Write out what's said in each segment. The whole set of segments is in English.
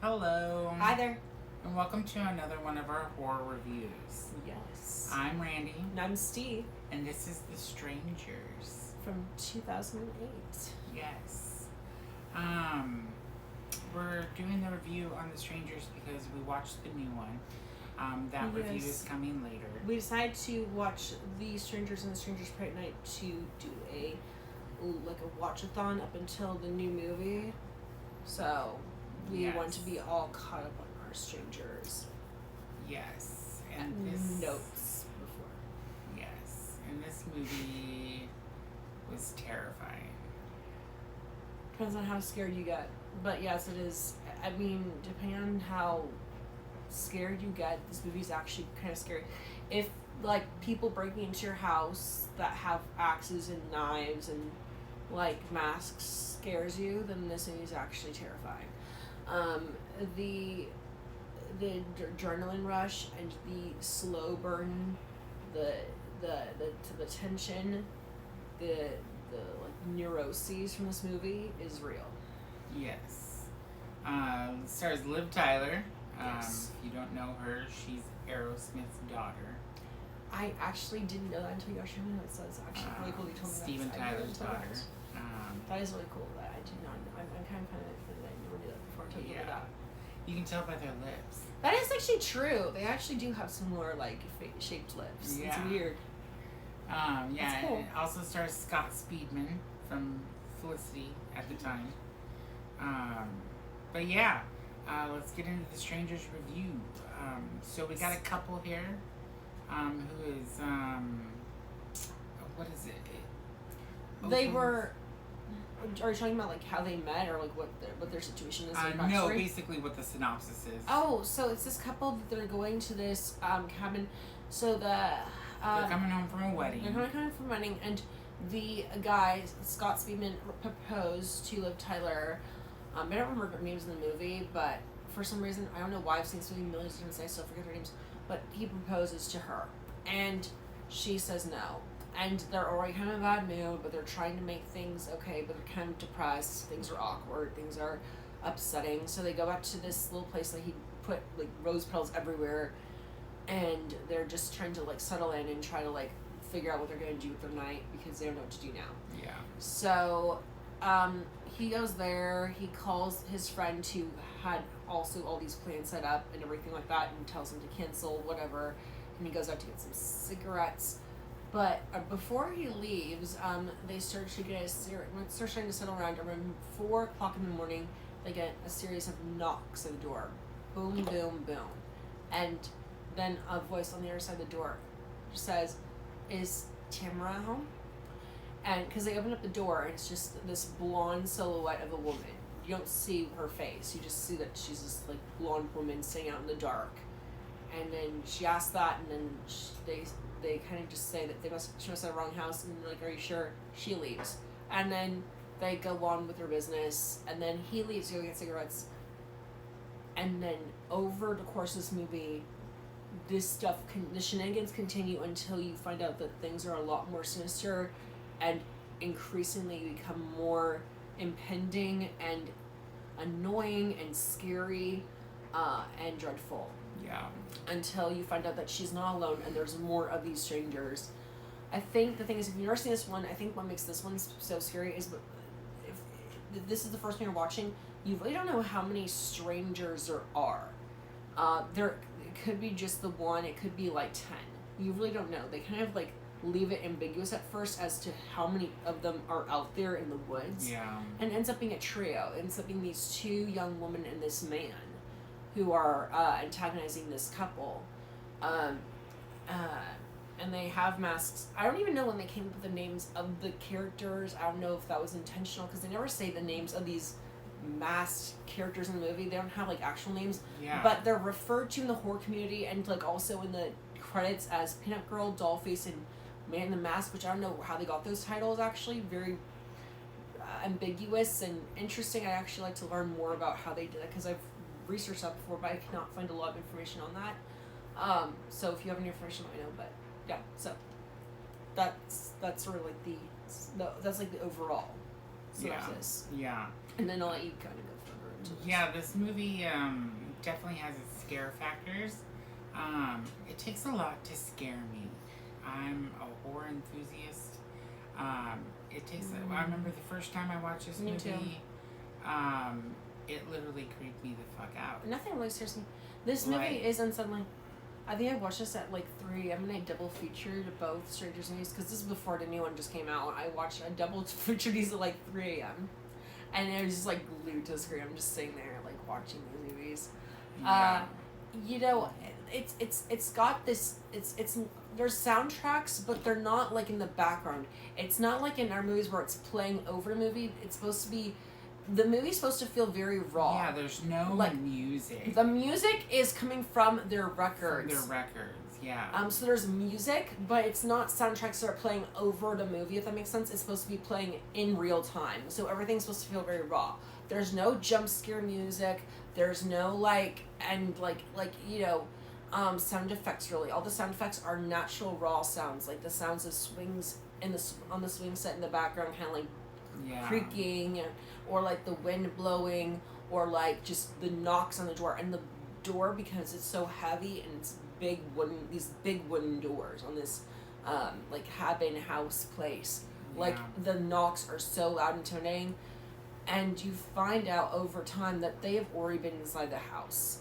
Hello. Hi there. And welcome to another one of our horror reviews. Yes. I'm Randy. And I'm Steve. And this is The Strangers. From 2008. Yes. We're doing the review on The Strangers because we watched the new one. That review is coming later. We decided to watch The Strangers and The Strangers Pride Night to do a watch-a-thon up until the new movie. So we want to be all caught up on our Strangers. Yes. And this notes before. Yes. And this movie was terrifying. Depends on how scared you get. But yes, it is. I mean, depending on how scared you get, this movie's actually kind of scary. If like people breaking into your house that have axes and knives and like masks scares you, then this movie's actually terrifying. The adrenaline rush and the slow burn, the tension, the like neuroses from this movie is real. Yes. Stars Liv Tyler. Yes. If you don't know her, she's Aerosmith's daughter. I actually didn't know that until you actually told me that, so it's actually really cool you told me that. Steven Tyler's daughter. That is really cool. That I did not know. I'm kind of excited that you never knew that before I told you that. You can tell by their lips. That is actually true. They actually do have similar like shaped lips. Yeah. It's weird. That's cool. It also stars Scott Speedman from Felicity at the time. But yeah, let's get into the Strangers review. So we got a couple here, who is what is it? They were. Are you talking about like how they met or like what their situation is? Like, no, basically what the synopsis is. Oh, so it's this couple that they're going to this cabin. So they're coming home from a wedding. They're coming home from a wedding, and the guy Scott Speedman proposed to Liv Tyler. I don't remember their names in the movie, but for some reason I don't know why I've seen so many millions of times I still forget their names. But he proposes to her, and she says no. And they're already kind of in a bad mood, but they're trying to make things okay, but they're kind of depressed. Things are awkward. Things are upsetting. So they go back to this little place that he put like rose petals everywhere, and they're just trying to like settle in and try to like figure out what they're going to do with their night because they don't know what to do now. Yeah. So he goes there. He calls his friend who had also all these plans set up and everything like that, and tells him to cancel whatever. And he goes out to get some cigarettes. But before he leaves, they start to get start trying to settle around. Around 4 o'clock in the morning, they get a series of knocks at the door. Boom, boom, boom. And then a voice on the other side of the door says, "Is Tamara home?" And because they open up the door, and it's just this blonde silhouette of a woman. You don't see her face. You just see that she's this like blonde woman sitting out in the dark. And then she asks that, and then they kind of just say that she must have the wrong house, and they're like, "Are you sure?" She leaves, and then they go on with their business, and then he leaves to go get cigarettes, and then over the course of this movie, the shenanigans continue until you find out that things are a lot more sinister, and increasingly become more impending and annoying and scary, and dreadful. Yeah. Until you find out that she's not alone and there's more of these strangers. I think the thing is, if you've never seen this one, I think what makes this one so scary is if this is the first one you're watching, you really don't know how many strangers there are. It could be just the one, it could be like 10. You really don't know. They kind of like leave it ambiguous at first as to how many of them are out there in the woods. Yeah. And it ends up being a trio. It ends up being these two young women and this man who are antagonizing this couple. And they have masks. I don't even know when they came up with the names of the characters. I don't know if that was intentional, because they never say the names of these masked characters in the movie. They don't have like actual names. Yeah. But they're referred to in the horror community and like also in the credits as Peanut Girl, Dollface, and Man in the Mask, which I don't know how they got those titles actually. Very ambiguous and interesting. I actually like to learn more about how they did it, because I've researched that before, but I cannot find a lot of information on that. So if you have any information, let me know. But yeah, so that's sort of like that's like the overall synopsis. Yeah. And then I'll let you kind of go further Yeah, this movie definitely has its scare factors. It takes a lot to scare me. I'm a horror enthusiast. It takes. I remember the first time I watched this Me movie. too. It literally creeped me the fuck out. Nothing really scares me. This movie is unsettling. I think I watched this at like 3. I'm gonna double featured both Stranger Things because this is before the new one just came out. I watched a double featured these at like 3 a.m. and I was just like glued to the screen. I'm just sitting there like watching these movies. Yeah. You know, it's got this. It's there's soundtracks, but they're not like in the background. It's not like in our movies where it's playing over the movie. It's supposed to be. The movie's supposed to feel very raw. Yeah, there's no like music. The music is coming from their records. From their records, yeah. So there's music, but it's not soundtracks that are playing over the movie, if that makes sense. It's supposed to be playing in real time. So everything's supposed to feel very raw. There's no jump scare music. There's no sound effects really. All the sound effects are natural raw sounds, like the sounds of swings on the swing set in the background, kind of like creaking, or like the wind blowing, or like just the knocks on the door. And the door, because it's so heavy and it's these big wooden doors on this like cabin house place, like the knocks are so loud and intimidating. And you find out over time that they have already been inside the house.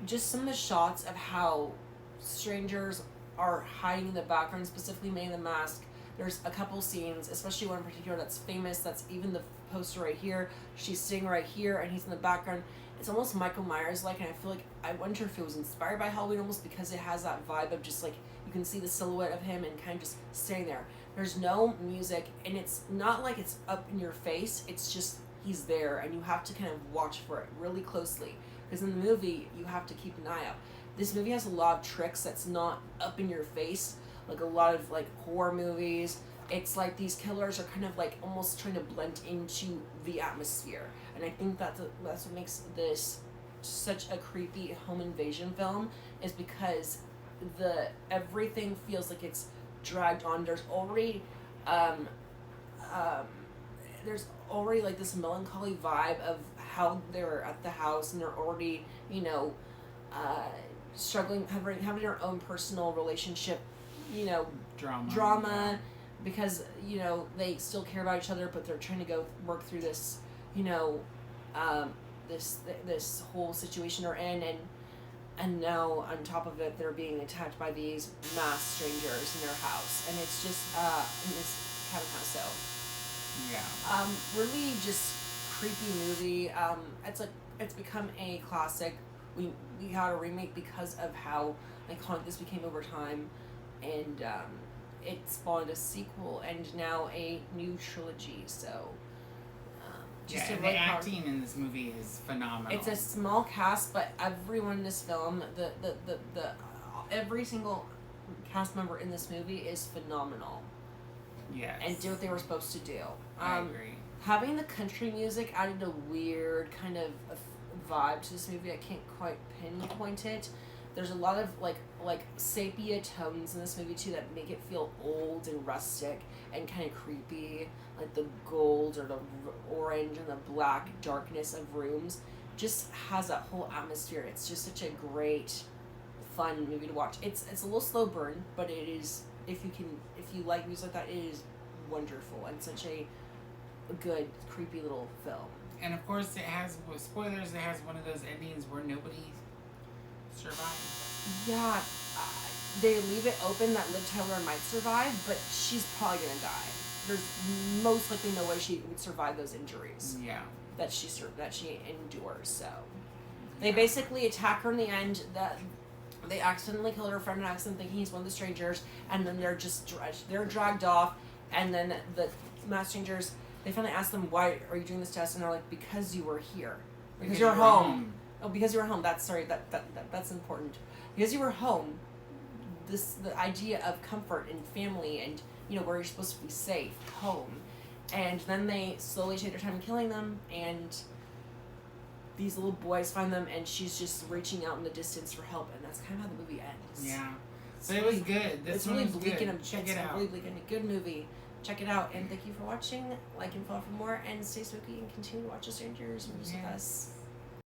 Just some of the shots of how strangers are hiding in the background, specifically Man in the Mask. There's a couple scenes, especially one in particular that's famous, that's even the poster right here. She's sitting right here and he's in the background. It's almost Michael Myers-like, and I feel like, I wonder if it was inspired by Halloween almost, because it has that vibe of just like, you can see the silhouette of him and kind of just sitting there. There's no music, and it's not like it's up in your face, it's just he's there, and you have to kind of watch for it really closely. Because in the movie, you have to keep an eye out. This movie has a lot of tricks that's not up in your face, like a lot of like horror movies. It's like these killers are kind of like almost trying to blend into the atmosphere. And I think that's what makes this such a creepy home invasion film, is because everything feels like it's dragged on. There's already like this melancholy vibe of how they're at the house, and they're already, struggling, having their own personal relationship, drama, because, they still care about each other, but they're trying to go work through this, this whole situation they're in, and now on top of it, they're being attacked by these masked strangers in their house, and it's just in this cabin house. So really just creepy movie. It's become a classic. We had a remake because of how iconic this became over time, and it spawned a sequel and now a new trilogy. So and the acting in this movie is phenomenal. It's a small cast, but everyone in this film, the every single cast member in this movie is phenomenal. Yes. And did what they were supposed to do. I agree. Having the country music added a weird kind of vibe to this movie. I can't quite pinpoint it. There's a lot of like sepia tones in this movie too that make it feel old and rustic and kind of creepy. Like the gold or the orange and the black darkness of rooms just has that whole atmosphere. It's just such a great, fun movie to watch. It's a little slow burn, but it is, if you like music like that, it is wonderful and such a good, creepy little film. And of course, it has, with spoilers, it has one of those endings where nobody survives. Yeah, they leave it open that Liv Tyler might survive, but she's probably gonna die. There's most likely no way she would survive those injuries. Yeah. That she endures. So they basically attack her in the end. That they accidentally kill her friend, and accidentally thinking he's one of the strangers, and then they're dragged off, and then the masked strangers, they finally ask them, "Why are you doing this test?" And they're like, "Because you were here. Because you were home." Oh, because you were home. That's important. Because you were home. The idea of comfort and family and where you're supposed to be safe, home. And then they slowly take their time killing them, and these little boys find them, and she's just reaching out in the distance for help, and that's kind of how the movie ends. Yeah. So it was good. This one was good. Check it out. Really bleak and a good movie. check it out. And thank you for watching. Like and follow for more. And stay spooky and continue to watch the Strangers movies with us.